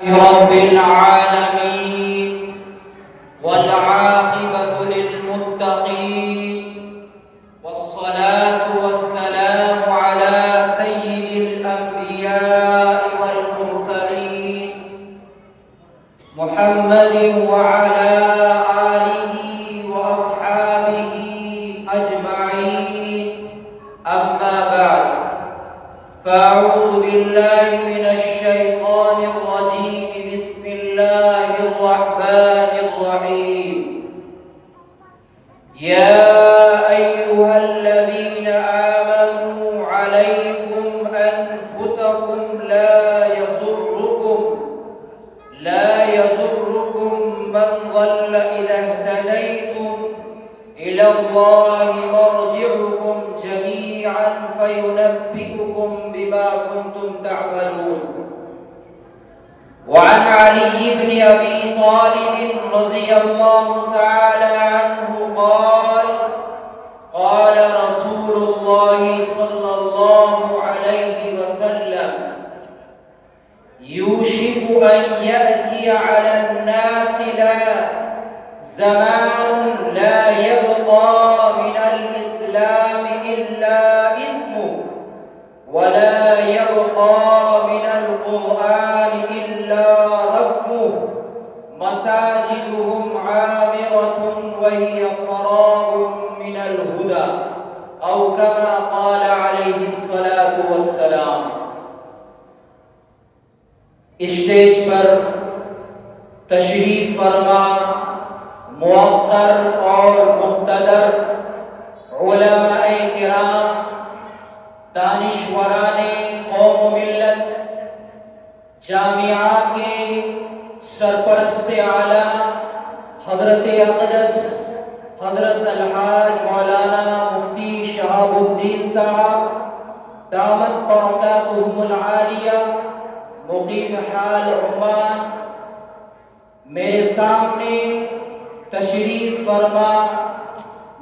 رب العالمين والعاقبة للمتقين والصلاة والسلام على سيد الأنبياء والمرسلين محمد وعلى آله وأصحابه أجمعين أما بعد فأعوذ بالله من الشيطان الرجيم بسم الله الرحمن الرحيم يا أيها الذين آمنوا عليكم أنفسكم لا يضركم من ضل إذا اهتديتم إلى الله مرجعكم جميعا فينبئكم بما كنتم تعملون. وعن علي بن أبي طالب رضي الله تعالى عنه قال قال رسول الله صلى الله عليه وسلم يوشك أن يأتي على الناس زمان لا يبقى من الإسلام إلا اسمه ولا يبقى من القرآن إلا رسمه مساجدهم عامرة وهي خراب من الهدى أو كما قال عليه الصلاة والسلام. اسٹیج پر تشریف فرما موقر اور مقتدر علماء کرام، دانشوران قوم و ملت، جامعہ کے سرپرست اعلیٰ حضرت اقدس حضرت الحاج مولانا مفتی شہاب الدین صاحب دامت برکاتہم العالیہ مقیم حال عمان، میرے سامنے تشریف فرما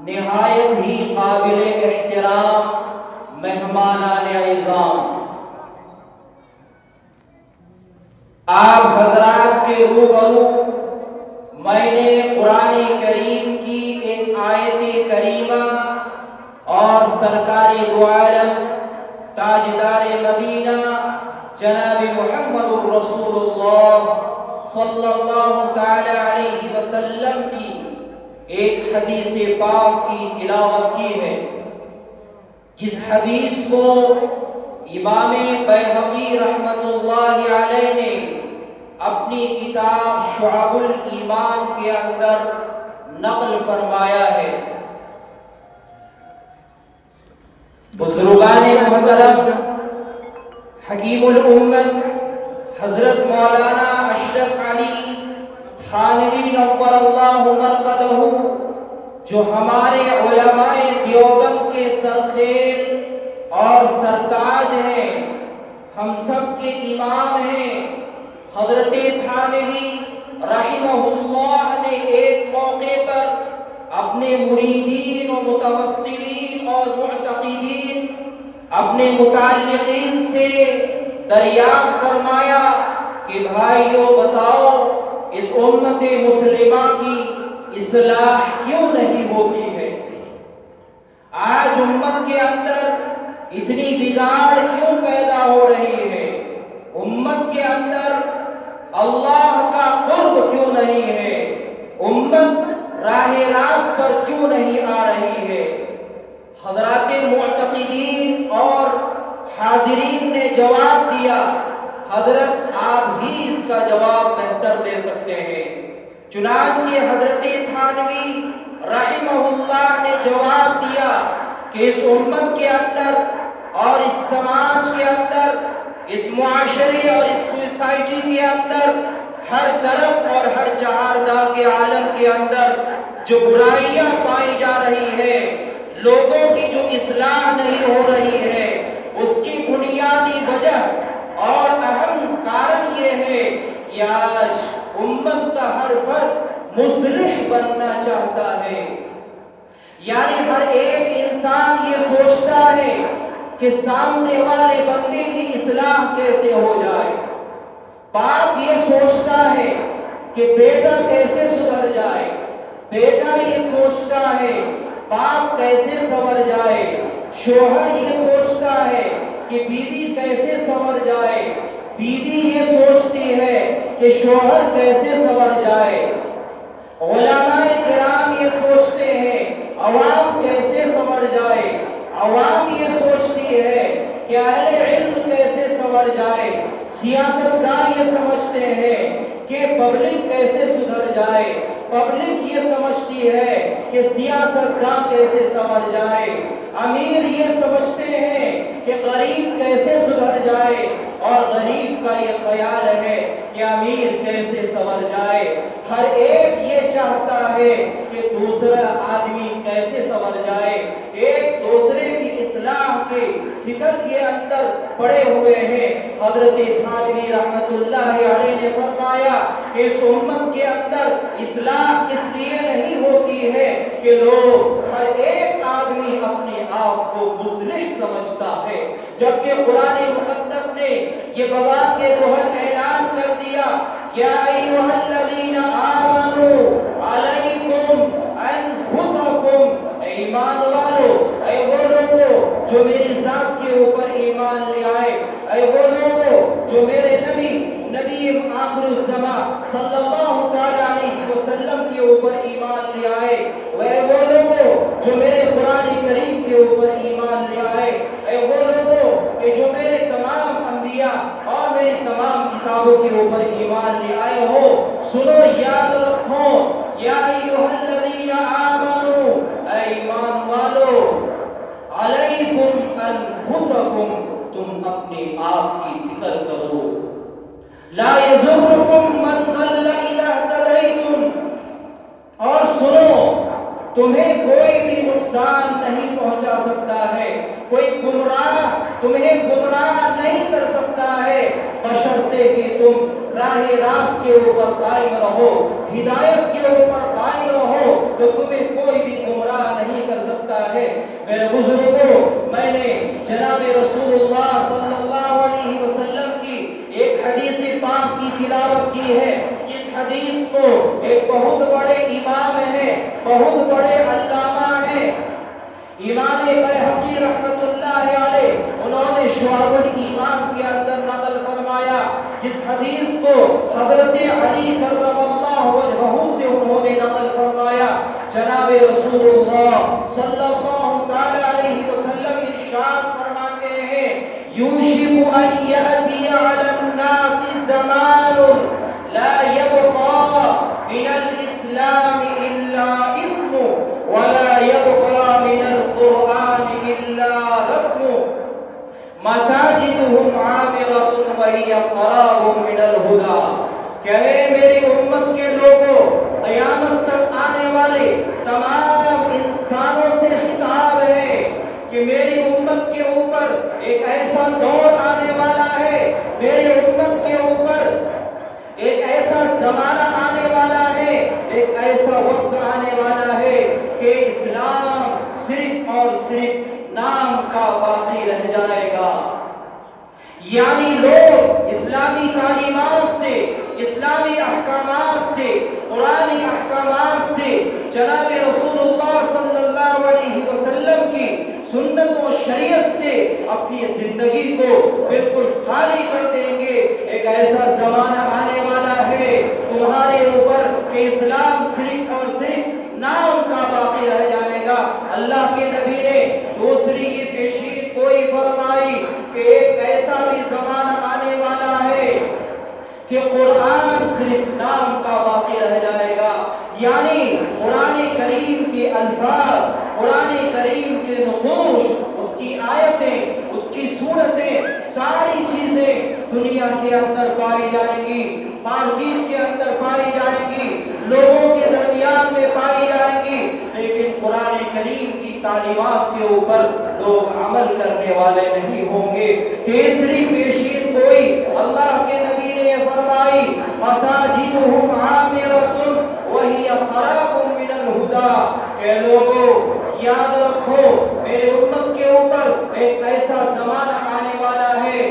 نہایت ہی قابل احترام مہمانان اعظام، آپ حضرات کے روبرو میں نے قرآن کریم کی ایک آیت کریمہ اور سرکار دو عالم تاجدار مدینہ جناب محمد الرسول اللہ صلی اللہ تعالی علیہ وسلم کی ایک حدیث پاک کی تلاوت کی ہے، جس حدیث کو امام بیہقی رحمت اللہ علیہ نے اپنی کتاب شعب الایمان کے اندر نقل فرمایا ہے. بزرگان محترم، حکیم الامت حضرت مولانا اشرف علی تھانوی نور اللہ مرقدہ، جو ہمارے علماء دیوبند کے سرخیل اور سرتاج ہیں، ہم سب کے امام ہیں، حضرت تھانوی رحمہ اللہ نے ایک موقع پر اپنے مریدین و متوسلین اور معتقدین اپنے متعلقین سے دریافت فرمایا کہ بھائیو بتاؤ اس امت مسلمہ کی اصلاح کیوں نہیں ہوتی ہے؟ آج امت کے اندر اتنی بگاڑ کیوں پیدا ہو رہی ہے؟ امت کے اندر اللہ کا قرب کیوں نہیں ہے؟ امت راہ راست پر کیوں نہیں آ رہی ہے؟ حضرات معتقدین اور حاضرین نے جواب دیا، حضرت آپ ہی اس کا جواب بہتر دے سکتے ہیں. چنانچہ حضرت تھانوی رحمہ اللہ نے جواب دیا کہ اس امت کے اندر اور اس سماج کے اندر، اس معاشرے اور اس سوسائٹی کے اندر، ہر طرف اور ہر چہاردہ کے عالم کے اندر جو برائیاں پائی جا رہی ہے، لوگوں کی جو اصلاح نہیں ہو رہی ہے، اس کی بنیادی وجہ اور اہم کارن یہ ہے کہ آج امت کا ہر فرد مصلح بننا چاہتا ہے. یعنی ہر ایک انسان یہ سوچتا ہے کہ سامنے والے بندے کی اصلاح کیسے ہو جائے. باپ یہ سوچتا ہے کہ بیٹا کیسے سدھر جائے، بیٹا یہ سوچتا ہے باپ کیسے سنور جائے، شوہر یہ سوچتا ہے کہ بیوی کیسے سنور جائے، بیوی یہ سوچتی ہے کہ شوہر کیسے سنور جائے، علماء کرام یہ سوچتے ہیں عوام کیسے سنور جائے، عوام یہ سوچتی ہے کہ اہل علم کیسے سنور جائے، سیاستدان یہ سمجھتے ہیں کہ پبلک کیسے سدھر جائے، پبلک یہ سمجھتی ہے کہ سیاستدان کیسے سنور جائے، امیر یہ سمجھتے ہیں کہ غریب کیسے سدھر جائے، اور غریب کا یہ خیال ہے کہ امیر کیسے سنور جائے۔ ہر ایک یہ چاہتا ہے کہ دوسرا آدمی کیسے سنور جائے، ایک دوسرے کی اصلاح کے فکر کے اندر پڑے ہوئے ہیں۔ حضرت تھانوی رحمت اللہ علیہ نے فرمایا کہ اس امت کے اندر اصلاح اس لیے نہیں ہوتی ہے کہ لوگ ہر ایک آدمی اپنے آپ کو مصلح سمجھتا ہے، جبکہ قرآن مقدس نے یہ بواب کے روحل اعلان کر دیا، یا ایھا الذین آمنوا علیکم انفسکم، اے ایمان والو، اے وہ لوگو جو میری ذات کے اوپر ایمان لے آئے، اے وہ لوگو جو میرے نبی آخر الزمان صلی اللہ تعالیٰ علیہ وسلم کے اوپر ایمان لے آئے، اے وہ لوگو جو میرے قرآن کریم کے اوپر ایمان لے آئے، اے وہ لوگو کہ جو میرے تمام انبیاء اور میری تمام کتابوں کے اوپر ایمان لے آئے ہو، سنو یاد رکھو، یا ایھا الذین آمنوا، اے ایمان والو، علیکم انفسکم، تم اپنے آپ کی فکر کرو، لا یضرکم من ضل اذا اہتدیتم، اور سنو تمہیں کوئی بھی نقصان نہیں پہنچا سکتا ہے، کوئی گمراہ تمہیں گمراہ نہیں کر سکتا ہے، بشرطے کہ تم راہ راست کے اوپر قائم رہو، ہدایت کے اوپر قائم رہو، تو تمہیں کوئی بھی گمراہ نہیں کر سکتا ہے۔ میرے بزرگوں، میں نے جناب رسول اللہ صلی اللہ علیہ وسلم کی ایک حدیث پاک کی تلاوت کی ہے، جس حدیث کو ایک بہت بڑے امام ہیں، بہت بڑے علامہ ہیں، امام بیہقی رحمت اللہ علیہ، انہوں نے شعب الایمان کے اندر نقل فرمایا، جس حدیث کو حضرت علی کرم اللہ وجہہ سے انہوں نے نقل فرمایا۔ جناب رسول اللہ صلی اللہ تعالی علیہ وسلم ارشاد فرماتے ہیں، یوشک ان یأتی علی الناس زمان لا یبقى من الاسلام الا اسم ولا يبقى من القرآن إلا رسم مساجدهم عامرة وهي خراب من الهدى، کہ میری امت کے لوگوں، قیامت تک آنے والے تمام انسانوں سے خطاب ہے کہ میری امت کے اوپر ایک ایسا دور آنے والا ہے، میری امت کے اوپر ایک ایسا زمانہ آنے والا ہے، ایک ایسا وقت آنے والا ہے کہ اسلام صرف اور صرف نام کا باقی رہ جائے گا، یعنی لوگ اسلامی تعلیمات سے، اسلامی احکامات سے، قرآنی احکامات سے، جناب رسول اللہ صلی اللہ علیہ وسلم کی سنت و شریعت سے اپنی زندگی کو بالکل خالی کر دیں گے۔ ایک ایسا زمانہ آنے والا ہے تمہارے اوپر کہ اسلام صرف اور صرف نام کا باقی رہ جائے گا۔ اللہ کے نبی نے دوسری یہ پیشین کوئی فرمائی کہ ایک ایسا بھی زمانہ آنے والا ہے کہ قرآن صرف نام کا باقی رہ جائے گا، یعنی قرآن کریم کے الفاظ، قرآن کریم کے نقوش، اس کی آیتیں، اس کی صورتیں، ساری چیزیں دنیا کے اندر پائی جائیں گی، مارکیٹ کے اندر پائی جائیں گی، لوگوں کے درمیان میں پائی جائیں گی، لیکن قرآن کریم کی تعلیمات کے اوپر لوگ عمل کرنے والے نہیں ہوں گے۔ تیسری پیشین کوئی اللہ کے نبی نے فرمائی، مساجدہم عامرۃ وہی خراب من الہدی، کہ لوگوں یاد رکھو میرے امت کے اوپر ایک ایسا زمانہ آنے والا ہے